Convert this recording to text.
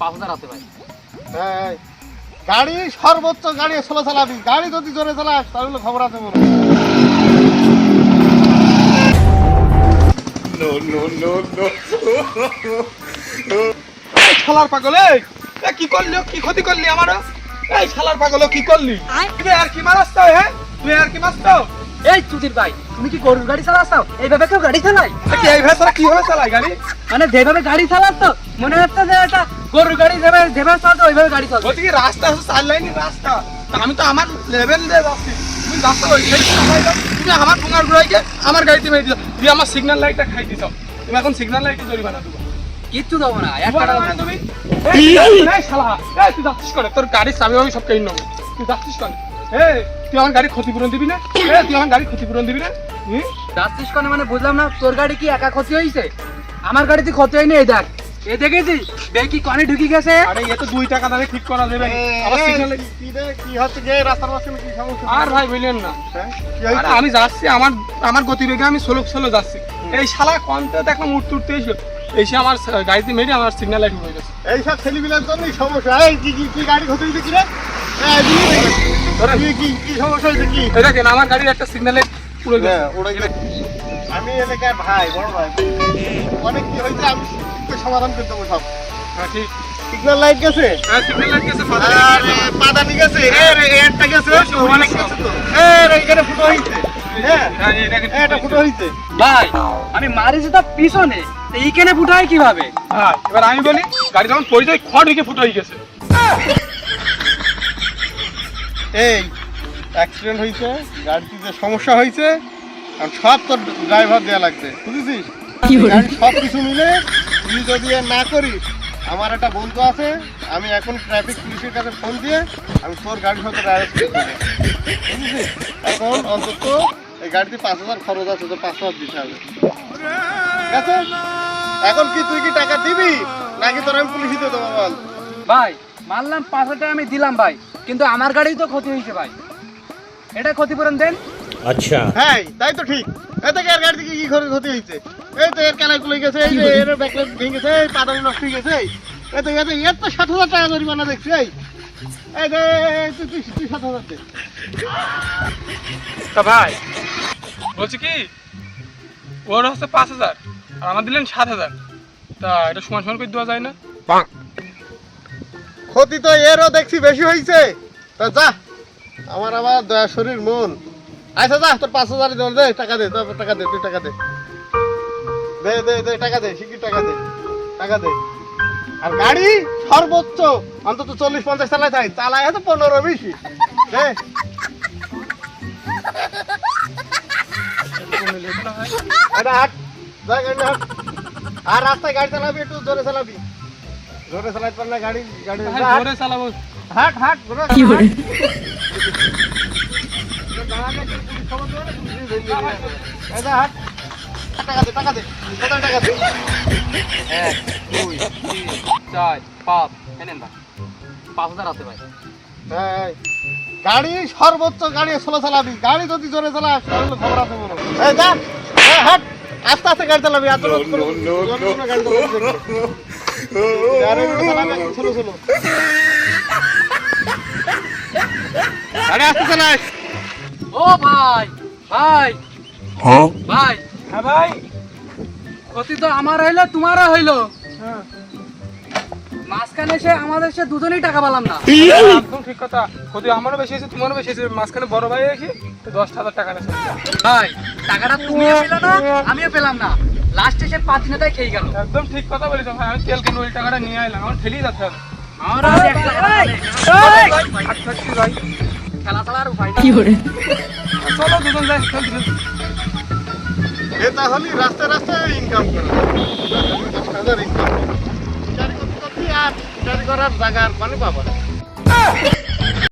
5,000 আছে ভাই। গাড়ি সর্বোচ্চ গাড়ি স্লো চালাবি, গাড়ি যদি জোরে চালাস তাহলে খবর আছে বলো। শালার পাগল কি করলি, কি ক্ষতি করলি আমার? এই শালার পাগল কি করলি? তুই আর কি মারাস? হ্যাঁ তুই আর কি মারছ? এই চুদির ভাই, তুমি কি গরুর গাড়ি চালাচ্ছো? এইভাবে কেউ গাড়ি চালায়? কি এই ভাষা কিভাবে চালায় গাড়ি? মানে যেভাবে গাড়ি চালাচ্ছো মনে হচ্ছে যে এটা গরুর গাড়ি যেভাবে চলতো ওইভাবে গাড়ি চলছে। ওদিকে রাস্তা আছে, 4 লাইনের রাস্তা। তা আমি তো আমার লেভেল দিয়ে যাচ্ছি, তুমি রাস্তা ওই সাইডে চালাই দাও। তুমি আমার ঠোঙার ঘুরাইকে আমার গাড়িতে মেরে দিও, তুই আমার সিগন্যাল লাইটটা খাই দিছ। তুমি এখন সিগন্যাল লাইটে জরিমানা দেবো। কিচ্ছু দেবো না, 1 টাকা দেবো। তুমি এই শালা, এই তুই যাচ্ছিস করে? তোর গাড়ির চাবি আমি সব কেন নেবো? তুই যাচ্ছিস করে? তুই আমার গাড়ি ক্ষতিপূরণ দিবি না? তুই আমার গাড়ি ক্ষতিপূরণ দিবি না? যাচ্ছিস কেন মানে বুঝলাম না। তোর গাড়ি কি একা ক্ষতি হয়েছে? আমার গাড়িতে ক্ষতি হয়নি। এই দেখ, এই দেখেছিস দেখি কনে ঢুকি গেছে। আরে এ তো 2 টাকা দামে ঠিক করা যাবে। আবার সিগন্যাল কি হচ্ছে যে রাস্তার মাঝখানে কি সমস্যা? আর ভাই বললেন না, কি হয়েছে? আরে আমি যাচ্ছি আমার গতিবেগে আমি স্লো যাচ্ছি। এই শালা কনতে দেখলাম উঠতে এসে আমার গাড়িতে মেরে আমার সিগন্যাল লাইট হয়ে গেছে। এইসব ছেলেগুলোর জন্যই সমস্যা। এই কি গাড়ি ক্ষতি হয়েছে কি রে? কি সমস্যা হয়েছে কি? এই দেখেন আমার গাড়ির একটা সিগন্যাল লাইট উড়ে গেছে। আমি এলাকার ভাই, বড় ভাই, অনেক কি হয়েছে আমি সমাধান করে দেবো সব। হ্যাঁ ঠিক, সিগন্যাল লাইট গেছে, হ্যাঁ সিগন্যাল লাইট গেছে, পাদানি গেছে, একটা গেছে, অনেক গেছে তো। এইখানে ফুটো হয়েছে। হ্যাঁ এই দেখেন এটা ফুটো হয়েছে। ভাই আমি মারিছি তো পিছনে, তো এইখানে ফুটায় কিভাবে? হ্যাঁ এবার আমি বলি, গাড়ি যখন পরিচয় খড় হয়ে ফুটো হয়ে গেছে। এই অ্যাক্সিডেন্ট হয়েছে, গাড়িতে যে সমস্যা হয়েছে আর সব তোর ড্রাইভার দেওয়া লাগবে, বুঝেছিস? গাড়ি সব কিছু মিলে তুই যদি আর না করিস, আমার একটা বন্ধু আছে, আমি এখন ট্রাফিক পুলিশের কাছে ফোন দিয়ে আমি তোর গাড়ি সাথে অ্যারেস্ট করে দেবো, বুঝেছিস? এখন অন্তত এই গাড়িতে 5,000 খরচ আছে, তো 5,000 দিতে হবে, ঠিক আছে? এখন কি তুই কি টাকা দিবি নাকি তোর আমি পুলিশে দিয়ে দেবো বল? ভাই মানলাম 5,000 টাকা আমি দিলাম ভাই, কিন্তু আমার গাড়ি তো ক্ষতি হয়েছে ভাই, এটা ক্ষতিপূরণ দেন। আচ্ছা হ্যাঁ তাই তো ঠিক। এই থেকে এর গাড়ি থেকে কি ক্ষতি হয়েছে? এই তো এর ক্যালাই খুলে গেছে, এই যে এর ব্যাকলাইট ভেঙে গেছে, এই পাদানি নষ্ট হয়ে গেছে, এই তো এর তো 7,000 টাকা জরিমানা দেখছি। এই যে তুই 7,000 দে। তা ভাই বলছি কি, ওর হচ্ছে 5,000 আর আমার দিলেন 7,000, তা এটা সমান সমান করে দেওয়া যায় না? ক্ষতি তো এরও দেখছি বেশি হয়েছে, তা যা, আমার আবার দয়া শরীর মন। আচ্ছা যা, তোর 5,000 দে, টাকা দে, টাকা দে, তুই টাকা দে, দে টাকা দে, শিগগির টাকা দে। আর গাড়ি সর্বোচ্চ অন্তত 40-50 চালায় থাকে, চালায় হয়তো 15-20 দে। এটা হাট, যা গাড়ি হাট। আর রাস্তায় গাড়ি চালাবি একটু জোরে চালাবি, জোরে চালাতে পারলে গাড়ি ভাই, জোরে চালাবো। হাট কি করে? টাকা দে 1 2 3 4 5 এনেন ভাই, 5,000 আছে ভাই। গাড়ি সর্বোচ্চ গাড়ি স্লো চালাবি, গাড়ি যদি জোরে চালাস তাহলে খবর আছে বলো। যা হাট, আস্তে আস্তে গাড়ি চালাবি, এত গাড়ি স্লো গাড়ি আস্তে চালাস। ও ভাই ভাই ভাই, হ্যাঁ ভাই, ক্ষতি তো আমার হইলো তোমারও হইলো, মাঝখানে এসে আমাদের সে দুজনেই টাকা পেলাম না। একদম ঠিক কথা, ক্ষতি আমারও বেশি হয়েছে, তোমারও বেশি হয়েছে, মাঝখানে বড় ভাই এসে 10,000 টাকা নেছে। ভাই টাকাটা তুমিও পেলে না, আমিও পেলাম না, লাস্টে সে 5 দিনটাই খেয়ে গেল। একদম ঠিক কথা বলেছো ভাই, আমি তেল কিনে ওই টাকাটা নিয়ে আইলাম, আমার ঠেলিয়ে যাচ্ছে হবে। আমার আর এক টাকা নেই। আচ্ছা কি ভাই, খেলা খেলার উপায় কি করে? চলো দুজন যাই। তাহলে রাস্তায় রাস্তায় ইনকাম করে 10,000 ইনকাম গাড়ি করার জায়গা মানে পাবো না।